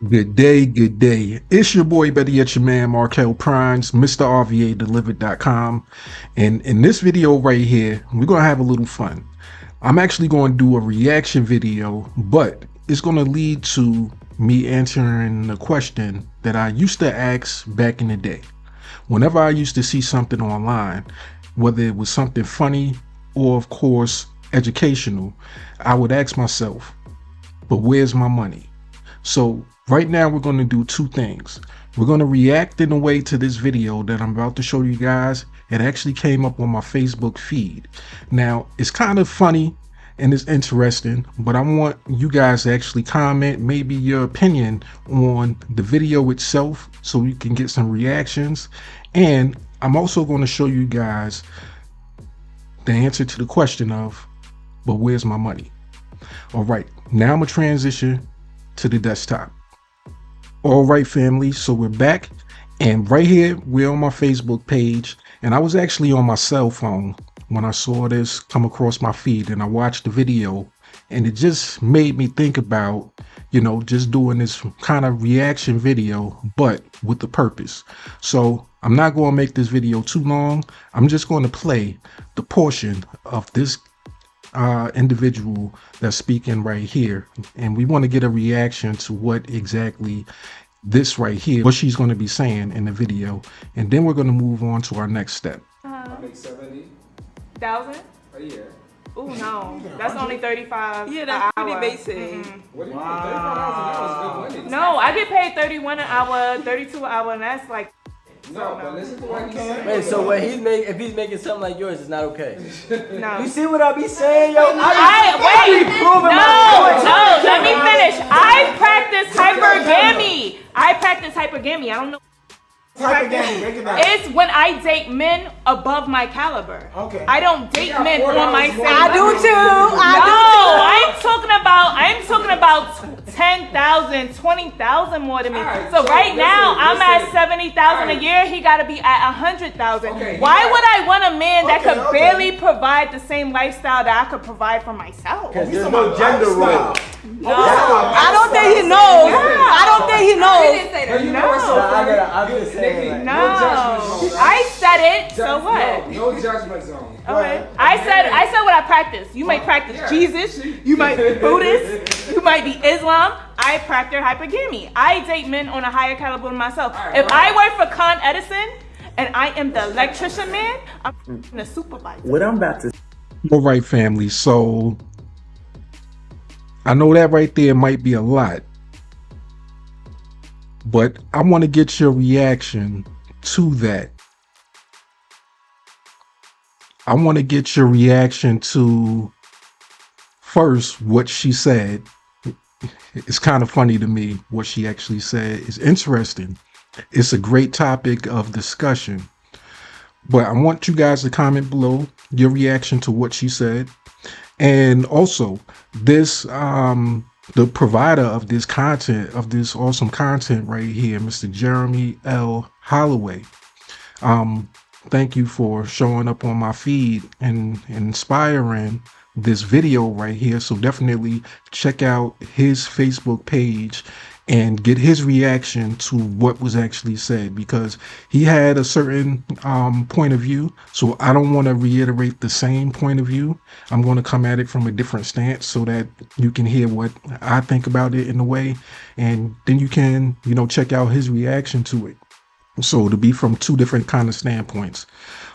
Good day, good day. It's your boy, better yet your man, Markel Prines, Mr. RVA Delivered.com. And in this video right here, we're going to have a little fun. I'm actually going to do a reaction video, but it's going to lead to me answering the question that I used to ask back in the day. Whenever I used to see something online, whether it was something funny or, of course, educational, I would ask myself, but where's my money? So right now we're going to do two things. We're going to react in a way to this video that I'm about to show you guys. It actually came up on my Facebook feed. Now it's kind of funny and it's interesting, but I want you guys to actually comment maybe your opinion on the video itself so we can get some reactions. And I'm also going to show you guys the answer to the question of, but where's my money? All right, now I'm gonna transition to the desktop. All right, family, so we're back, and right here we're on my Facebook page, and I was actually on my cell phone when I saw this come across my feed, and I watched the video, and it just made me think about, just doing this kind of reaction video, but with the purpose. So I'm not going to make this video too long. I'm just going to play the portion of this individual that's speaking right here, and we want to get a reaction to what exactly this right here, what she's going to be saying in the video, and then we're going to move on to our next step. I make 70,000 a year. Oh no, that's only 35. Yeah, that's an pretty hour. basic. What do you mean? $35 good money. No, I get paid 31 an hour, 32 an hour, and that's like. No, but listen to what he's saying. Wait, so what if he's making something like yours, it's not okay. No. You see what I be saying, yo? Wait, no, let me finish. I practice hypergamy. I don't know. Hypergamy, break it down. It's when I date men above my caliber. Okay. I don't date men on my same I do level. too. I'm talking about 10,000, 20,000 more than me. Right, so right listen, now I'm at listen. 70,000 a Right. year. He got to be at 100,000. Okay, Why yeah. would I want a man that could Okay. barely provide the same lifestyle that I could provide for myself? Because there's no gender role. No. I don't think he knows. I don't think he knows. Hey, you know what's so No. funny? I'm just saying, Nikki, like- No, judgment zone. I said it. So what? No judgment zone. Okay. I said what I practice. You might practice Yeah. Jesus. You might be Buddhist. You might be Islam. I practice hypergamy. I date men on a higher caliber than myself. Alright, If right. I work for Con Edison and I am the electrician man, I'm the supervisor. What I'm about to All right, family, so I know that right there might be a lot, but I want to get your reaction to that. I want to get your reaction to, first, what she said. It's kind of funny to me what she actually said. It's interesting. It's a great topic of discussion. But I want you guys to comment below your reaction to what she said. And also, this the provider of this content, of this awesome content right here, Mr. Jeremy L. Holloway. Thank you for showing up on my feed and inspiring this video right here. So definitely check out his Facebook page and get his reaction to what was actually said, because he had a certain point of view. So I don't want to reiterate the same point of view. I'm going to come at it from a different stance so that you can hear what I think about it in a way, and then you can, check out his reaction to it. So to be from two different kind of standpoints.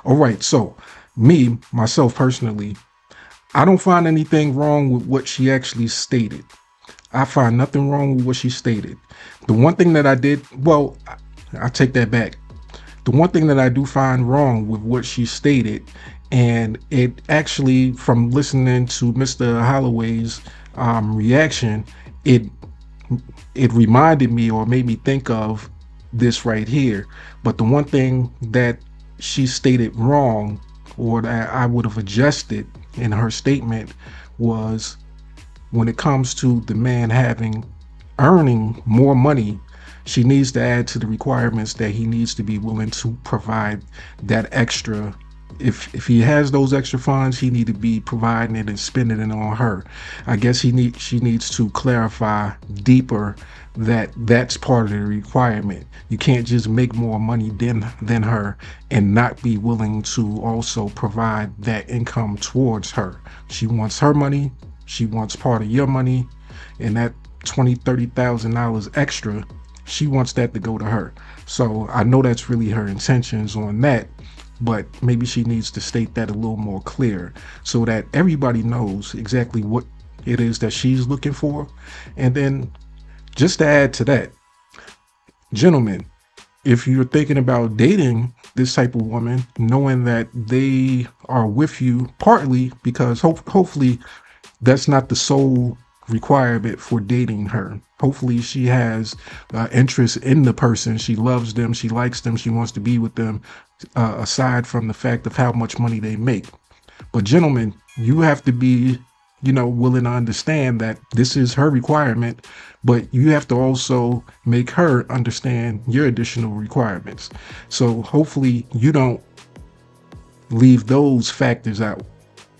All right, so myself personally, I don't find anything wrong with what she actually stated. I find nothing wrong with what she stated. The one thing that I take that back. The one thing that I do find wrong with what she stated, and it actually, from listening to Mr. Holloway's reaction, it reminded me or made me think of this right here. But the one thing that she stated wrong, or that I would have adjusted in her statement, was when it comes to the man earning more money, she needs to add to the requirements that he needs to be willing to provide that extra if he has those extra funds, he need to be providing it and spending it on her. I guess she needs to clarify deeper that that's part of the requirement. You can't just make more money than her and not be willing to also provide that income towards her. She wants her money, she wants part of your money, and that $20,000-$30,000 extra, she wants that to go to her. So I know that's really her intentions on that, but maybe she needs to state that a little more clear so that everybody knows exactly what it is that she's looking for. And then just to add to that, gentlemen, if you're thinking about dating this type of woman, knowing that they are with you partly because hopefully that's not the sole requirement for dating her. Hopefully she has interest in the person. She loves them, she likes them, she wants to be with them, aside from the fact of how much money they make. But gentlemen, you have to be, willing to understand that this is her requirement, but you have to also make her understand your additional requirements. So hopefully you don't leave those factors out.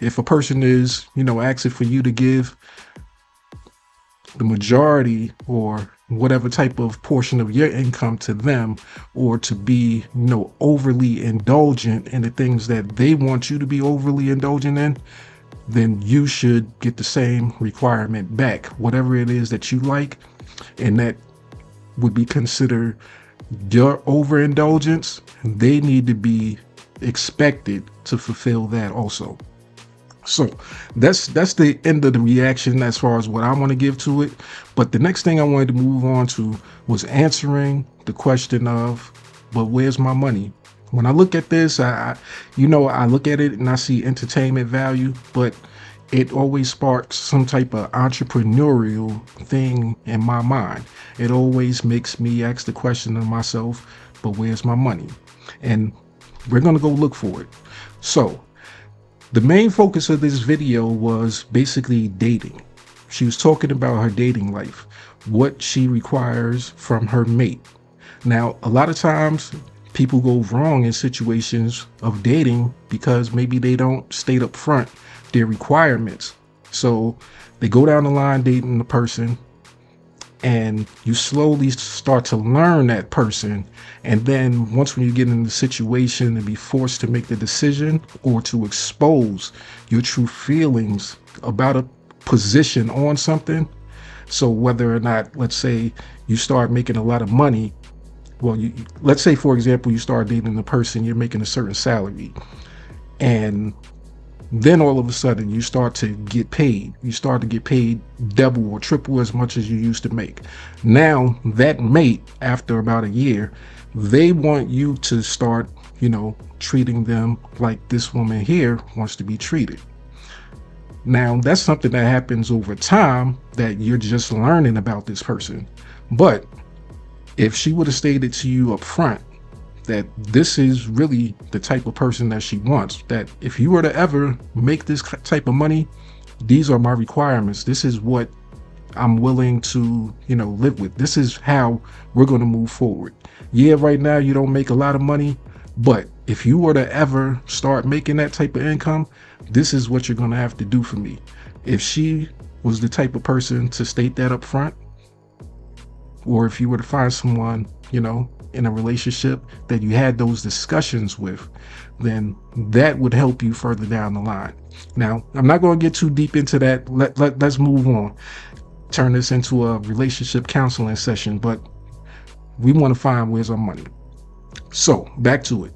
If a person is, asking for you to give the majority or whatever type of portion of your income to them, or to be, overly indulgent in the things that they want you to be overly indulgent in, then you should get the same requirement back, whatever it is that you like, and that would be considered your overindulgence. They need to be expected to fulfill that also. So that's the end of the reaction as far as what I want to give to it. But the next thing I wanted to move on to was answering the question of, but where's my money? When I look at this, I look at it and I see entertainment value, but it always sparks some type of entrepreneurial thing in my mind. It always makes me ask the question to myself, but where's my money? And we're going to go look for it. So the main focus of this video was basically dating. She was talking about her dating life, what she requires from her mate. Now, a lot of times people go wrong in situations of dating because maybe they don't state up front their requirements. So they go down the line dating the person, and you slowly start to learn that person. And then once when you get in the situation and be forced to make the decision or to expose your true feelings about a position on something. So whether or not, let's say you start making a lot of money. Well, let's say, for example, you start dating a person, you're making a certain salary, and then all of a sudden you start to get paid. You start to get paid double or triple as much as you used to make. Now that mate, after about a year, they want you to start, treating them like this woman here wants to be treated. Now that's something that happens over time that you're just learning about this person. But if she would have stated to you up front that this is really the type of person that she wants, that if you were to ever make this type of money, these are my requirements. This is what I'm willing to, live with. This is how we're going to move forward. Yeah, right now you don't make a lot of money, but if you were to ever start making that type of income, this is what you're going to have to do for me. If she was the type of person to state that up front, or if you were to find someone, in a relationship that you had those discussions with, then that would help you further down the line. Now, I'm not going to get too deep into that. Let's move on. Turn this into a relationship counseling session, but we want to find where's our money. So back to it.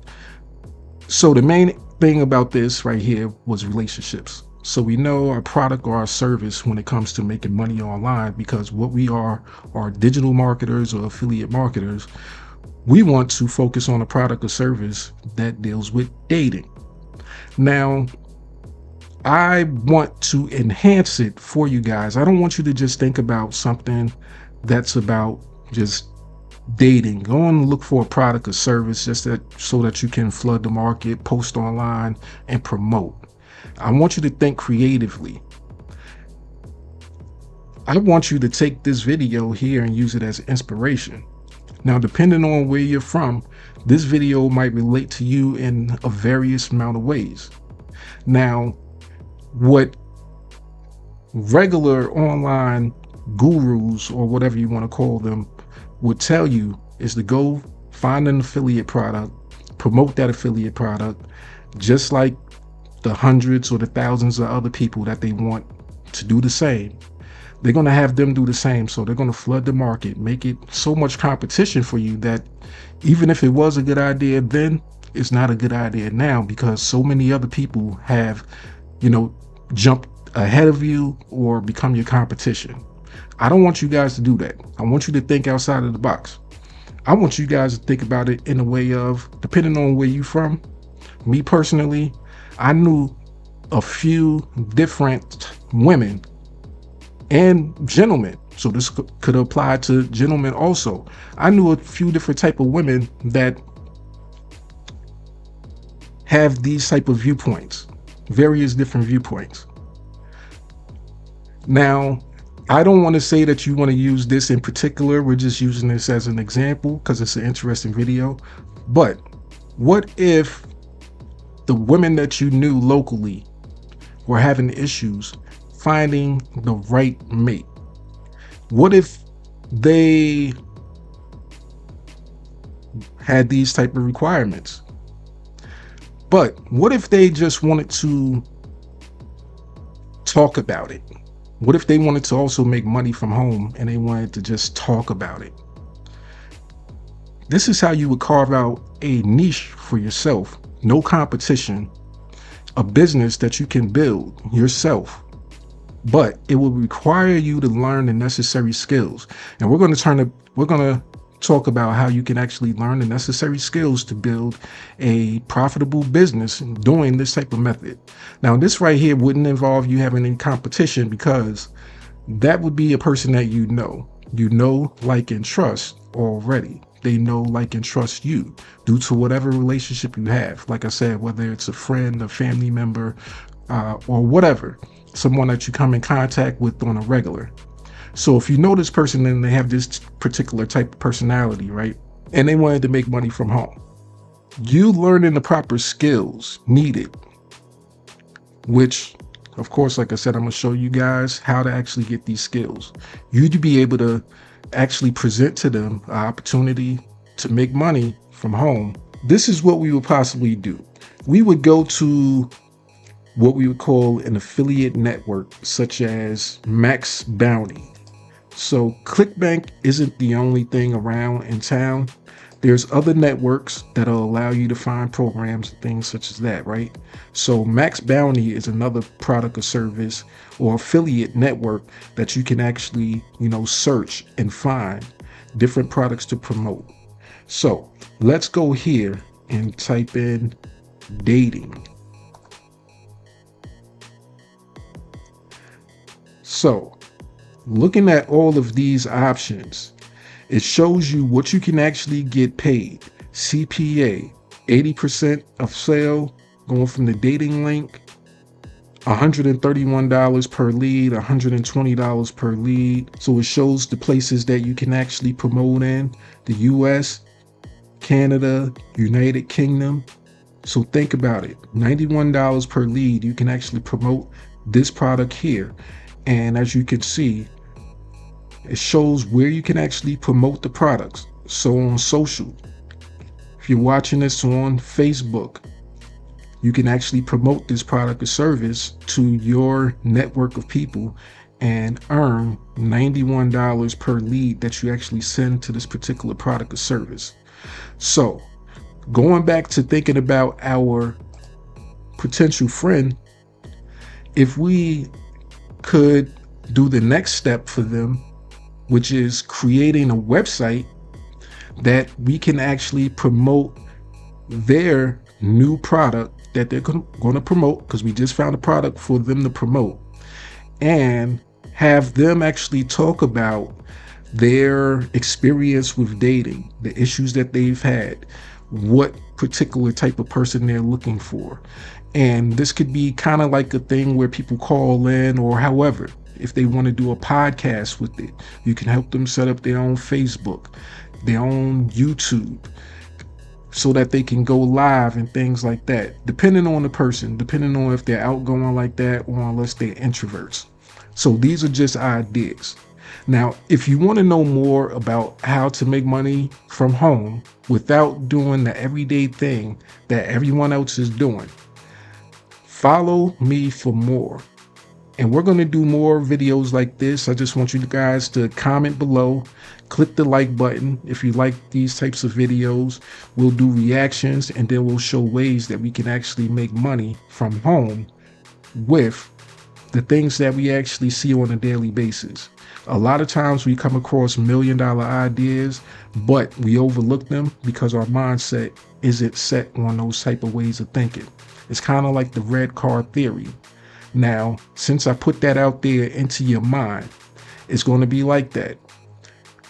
So the main thing about this right here was relationships. So we know our product or our service when it comes to making money online, because what we are digital marketers or affiliate marketers. We want to focus on a product or service that deals with dating. Now, I want to enhance it for you guys. I don't want you to just think about something that's about just dating. Go and look for a product or service so that you can flood the market, post online, and promote. I want you to think creatively. I want you to take this video here and use it as inspiration. Now, depending on where you're from, this video might relate to you in a various amount of ways. Now, what regular online gurus or whatever you want to call them would tell you is to go find an affiliate product, promote that affiliate product, just like the hundreds or the thousands of other people that they want to do the same. They're going to have them do the same. So they're going to flood the market, make it so much competition for you that even if it was a good idea then, it's not a good idea now, because so many other people have, jumped ahead of you or become your competition. I don't want you guys to do that. I want you to think outside of the box. I want you guys to think about it in a way of, depending on where you're from. Me personally, I knew a few different women and gentlemen, so this could apply to gentlemen also. I knew a few different type of women that have these type of viewpoints, various different viewpoints. Now, I don't want to say that you want to use this in particular. We're just using this as an example because it's an interesting video. But what if the women that you knew locally were having issues finding the right mate? What if they had these type of requirements? But what if they just wanted to talk about it? What if they wanted to also make money from home and they wanted to just talk about it? This is how you would carve out a niche for yourself. No competition, a business that you can build yourself. But it will require you to learn the necessary skills. And we're going to talk about how you can actually learn the necessary skills to build a profitable business doing this type of method. Now, this right here wouldn't involve you having any competition, because that would be a person that you know, like, and trust already. They know, like, and trust you due to whatever relationship you have. Like I said, whether it's a friend, a family member, or whatever, someone that you come in contact with on a regular. So if you know this person and they have this particular type of personality, right, and they wanted to make money from home, you learning the proper skills needed, which, of course, like I said, I'm going to show you guys how to actually get these skills. You'd be able to actually present to them an opportunity to make money from home. This is what we would possibly do. We would go to what we would call an affiliate network, such as Max Bounty. So ClickBank isn't the only thing around in town. There's other networks that'll allow you to find programs and things such as that, right? So Max Bounty is another product or service or affiliate network that you can actually, search and find different products to promote. So let's go here and type in dating. So looking at all of these options, it shows you what you can actually get paid. CPA, 80% of sale, going from the dating link, $131 per lead, $120 per lead. So it shows the places that you can actually promote in: the US, Canada, United Kingdom. So think about it, $91 per lead, you can actually promote this product here. And as you can see, it shows where you can actually promote the products. So on social, if you're watching this on Facebook, you can actually promote this product or service to your network of people and earn $91 per lead that you actually send to this particular product or service. So going back to thinking about our potential friend, if we could do the next step for them, which is creating a website that we can actually promote their new product that they're going to promote, because we just found a product for them to promote, and have them actually talk about their experience with dating, the issues that they've had, what particular type of person they're looking for. And this could be kind of like a thing where people call in, or however, if they want to do a podcast with it, you can help them set up their own Facebook. their own YouTube, so that they can go live and things like that, depending on the person, depending on if they're outgoing like that or unless they're introverts. So these are just ideas. Now, if you want to know more about how to make money from home without doing the everyday thing that everyone else is doing, follow me for more. And we're going to do more videos like this. I just want you guys to comment below, click the like button if you like these types of videos. We'll do reactions, and then we'll show ways that we can actually make money from home with the things that we actually see on a daily basis. A lot of times we come across $1 million ideas, but we overlook them because our mindset isn't set on those type of ways of thinking. It's kind of like the red car theory. Now, since I put that out there into your mind, it's going to be like that.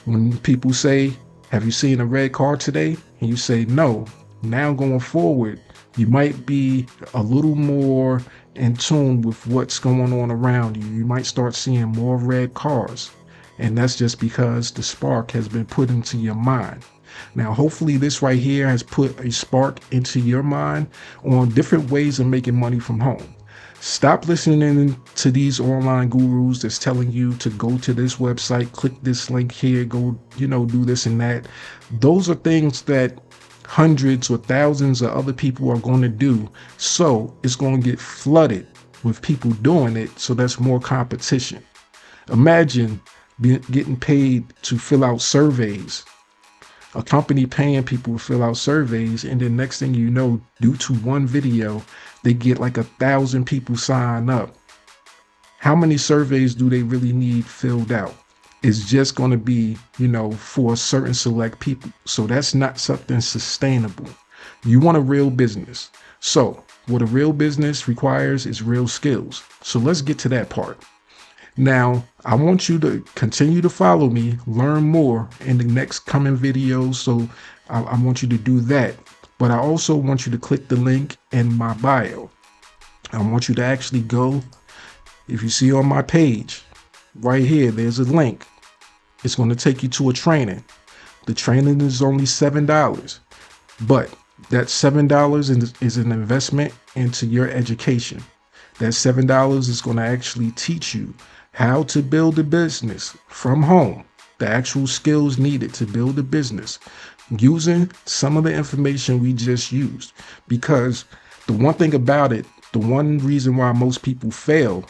When people say, have you seen a red car today? And you say, no. Now going forward, you might be a little more in tune with what's going on around you. You might start seeing more red cars. And that's just because the spark has been put into your mind. Now, hopefully this right here has put a spark into your mind on different ways of making money from home. Stop listening to these online gurus that's telling you to go to this website, click this link here, go, do this and that. Those are things that hundreds or thousands of other people are going to do. So it's going to get flooded with people doing it. So that's more competition. Imagine getting paid to fill out surveys. A company paying people to fill out surveys, and then next thing you know, due to one video, they get like 1,000 people sign up. How many surveys do they really need filled out? It's just going to be, for certain select people. So that's not something sustainable. You want a real business. So what a real business requires is real skills. So let's get to that part. Now, I want you to continue to follow me, learn more in the next coming videos. So I want you to do that. But I also want you to click the link in my bio. I want you to actually go, if you see on my page, right here, there's a link. It's going to take you to a training. The training is only $7. But that $7 is an investment into your education. That $7 is going to actually teach you how to build a business from home, the actual skills needed to build a business using some of the information we just used. Because the one thing about it, the one reason why most people fail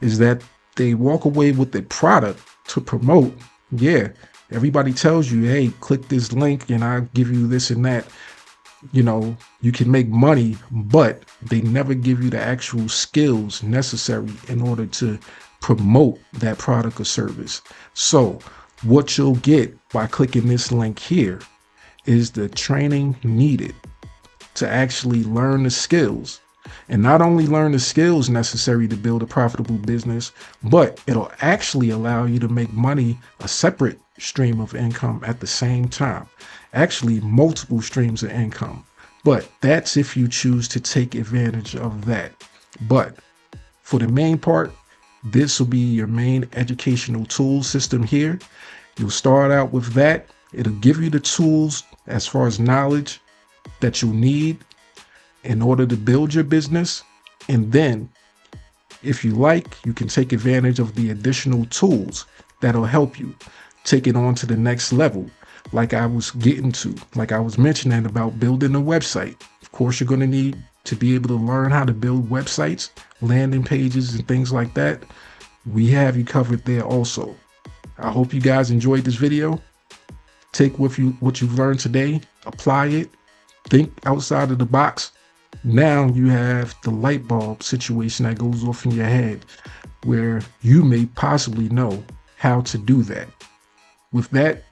is that they walk away with the product to promote. Yeah, everybody tells you, hey, click this link and I'll give you this and that. You can make money, but they never give you the actual skills necessary in order to promote that product or service. So what you'll get by clicking this link here is the training needed to actually learn the skills, and not only learn the skills necessary to build a profitable business, but it'll actually allow you to make money, a separate stream of income at the same time, actually multiple streams of income. But that's if you choose to take advantage of that. But for the main part, this will be your main educational tool system here. You'll start out with that. It'll give you the tools as far as knowledge that you'll need in order to build your business. And then if you like, you can take advantage of the additional tools that'll help you take it on to the next level. Like I was mentioning about building a website. Of course, you're going to need to be able to learn how to build websites, landing pages, and things like that. We have you covered there also. I hope you guys enjoyed this video. Take with you what you've learned today, apply it, think outside of the box. Now you have the light bulb situation that goes off in your head where you may possibly know how to do that. With that,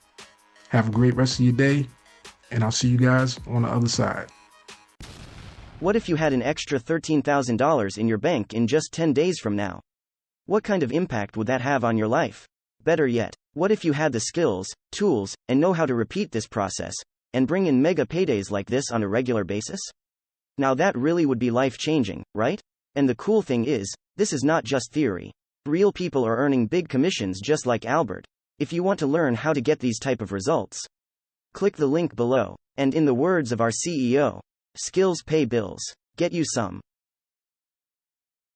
have a great rest of your day, and I'll see you guys on the other side. What if you had an extra $13,000 in your bank in just 10 days from now? What kind of impact would that have on your life? Better yet, what if you had the skills, tools, and know how to repeat this process, and bring in mega paydays like this on a regular basis? Now that really would be life-changing, right? And the cool thing is, this is not just theory. Real people are earning big commissions just like Albert. If you want to learn how to get these type of results, Click the link below. And in the words of our CEO, skills pay bills. Get you some.